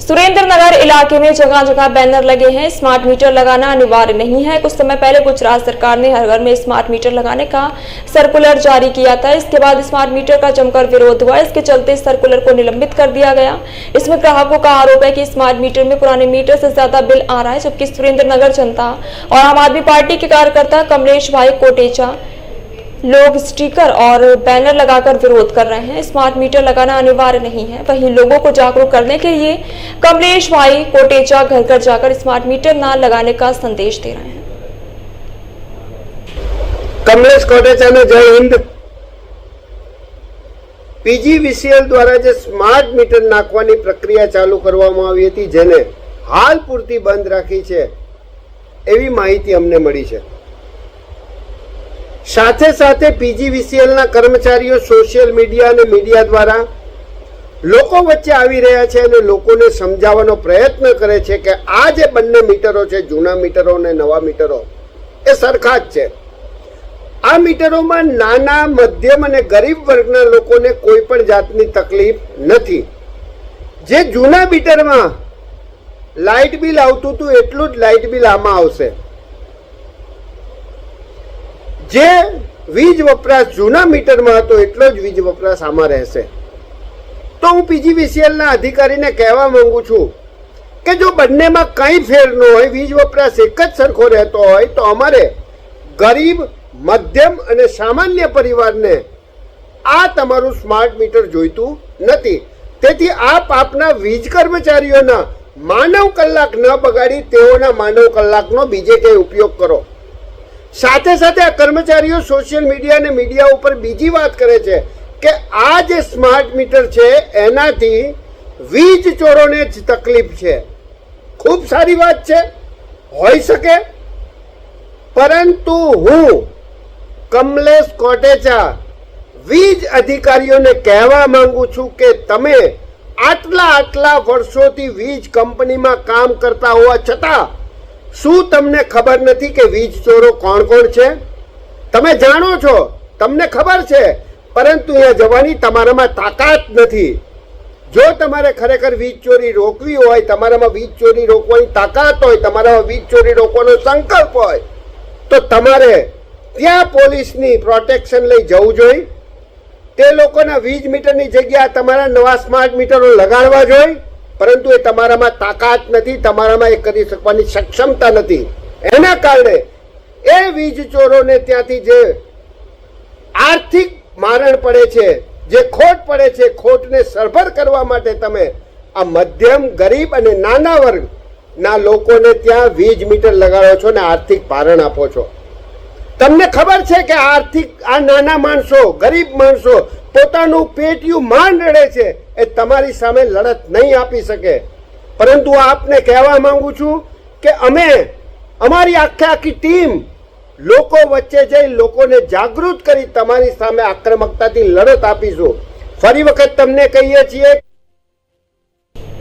सुरेंद्रनगर इलाके में जगह जगह बैनर लगे हैं। स्मार्ट मीटर लगाना अनिवार्य नहीं है। कुछ समय पहले गुजरात सरकार ने हर घर में स्मार्ट मीटर लगाने का सर्कुलर जारी किया था। इसके बाद स्मार्ट मीटर का जमकर विरोध हुआ। इसके चलते इस सर्कुलर को निलंबित कर दिया गया। इसमें ग्राहकों का आरोप है कि स्मार्ट मीटर में पुराने मीटर से ज्यादा बिल आ रहा है, जबकि सुरेंद्रनगर जनता और आम आदमी पार्टी के कार्यकर्ता कमलेश भाई कोटेचा लोग स्टिकर और बैनर लगाकर विरोध कर रहे हैं। स्मार्ट मीटर लगाना अनिवार्य नहीं है। वहीं लोगों को जागरूक करने के लिए कमलेश भाई कोटेचा घर घर जाकर स्मार्ट मीटर ना लगाने का संदेश दे रहे हैं। कमलेश कोटेचा ने जय हिंद। पीजीवीसीएल द्वारा जे स्मार्ट मीटर नाखवानी प्रक्रिया चालू करवामां आवी हती, जेने हाल पूरती बंद राखी छे एवी माहिती अમને મળી છે। સાથે સાથે પીજીવીસીએલ ના કર્મચારીઓ સોશિયલ મીડિયા અને મીડિયા દ્વારા લોકો વચ્ચે આવી રહ્યા છે અને લોકોને સમજાવવાનો પ્રયત્ન કરે છે કે આ જે બંને મીટરો છે, જૂના મીટરો અને નવા મીટરો, એ સરખા જ છે। આ મીટરોમાં નાના, મધ્યમ અને ગરીબ વર્ગના લોકોને કોઈ પણ જાતની તકલીફ નથી। જે જૂના મીટરમાં લાઇટ બિલ આવતું હતું એટલું જ લાઇટ બિલ આમાં આવશે। જે વીજ વપરાશ જૂના મીટરમાં હતો એટલો જ વીજ વપરાશ આમાં રહેશે। તો હું પીજીવીસીએલના અધિકારીને કહેવા માંગુ છું કે જો બંનેમાં કંઈ ફેર ન હોય, વીજ વપરાશ એક જ સરખો રહેતો હોય, તો અમારે ગરીબ, મધ્યમ અને સામાન્ય પરિવારને આ તમારું સ્માર્ટ મીટર જોઈતું નથી। તેથી આપ આપના વીજ કર્મચારીઓના માનવ કલાક ન બગાડી તેઓના માનવ કલાકનો બીજે કંઈ ઉપયોગ કરો। સાથે સાથે આ કર્મચારીઓ સોશિયલ મીડિયા અને મીડિયા ઉપર બીજી વાત કરે છે કે આ જે સ્માર્ટ મીટર છે એનાથી વીજ ચોરોને જ તકલીફ છે। ખૂબ સારી વાત છે, હોઈ શકે, પરંતુ હું કમલેશ કોટેચા વીજ અધિકારીઓને કહેવા માંગુ છું કે તમે આટલા વર્ષોથી વીજ કંપનીમાં કામ કરતા હોવા છતાં શું તમને ખબર નથી કે વીજ ચોરો કોણ કોણ છે? તમે જાણો છો, તમને ખબર છે, પરંતુ અહીંયા જવાની તમારામાં તાકાત નથી। જો તમારે ખરેખર વીજ ચોરી રોકવી હોય, તમારામાં વીજ ચોરી રોકવાની તાકાત હોય, તમારામાં વીજ ચોરી રોકવાનો સંકલ્પ હોય, તો તમારે ત્યાં પોલીસની પ્રોટેક્શન લઈ જવું જોઈએ। તે લોકોના વીજ મીટરની જગ્યા તમારા નવા સ્માર્ટ મીટરો લગાડવા જોઈએ, પરંતુ એ તમારામાં તાકાત નથી, તમારામાં એ કરી શકવાની સક્ષમતા નથી। એના કારણે એ વીજ ચોરોને ત્યાંથી જે આર્થિક મારણ પડે છે, જે ખોટ પડે છે, ખોટને સરભર કરવા માટે તમે આ મધ્યમ, ગરીબ અને નાના વર્ગના લોકોને ત્યાં વીજ મીટર લગાડો છો ને આર્થિક ભારણ આપો છો। તમને ખબર છે કે આ નાના માણસો, ગરીબ માણસો પોતાનું પેટિયું માંડ રડે છે, એ તમારી સામે લડત નહીં આપી શકે। પરંતુ આપને કહેવા માંગુ છું કે અમે અમારી આખી ટીમ લોકો વચ્ચે જઈ લોકોને જાગૃત કરી તમારી સામે આક્રમકતાથી લડત આપીશું। ફરી વખત તમને કહીએ છીએ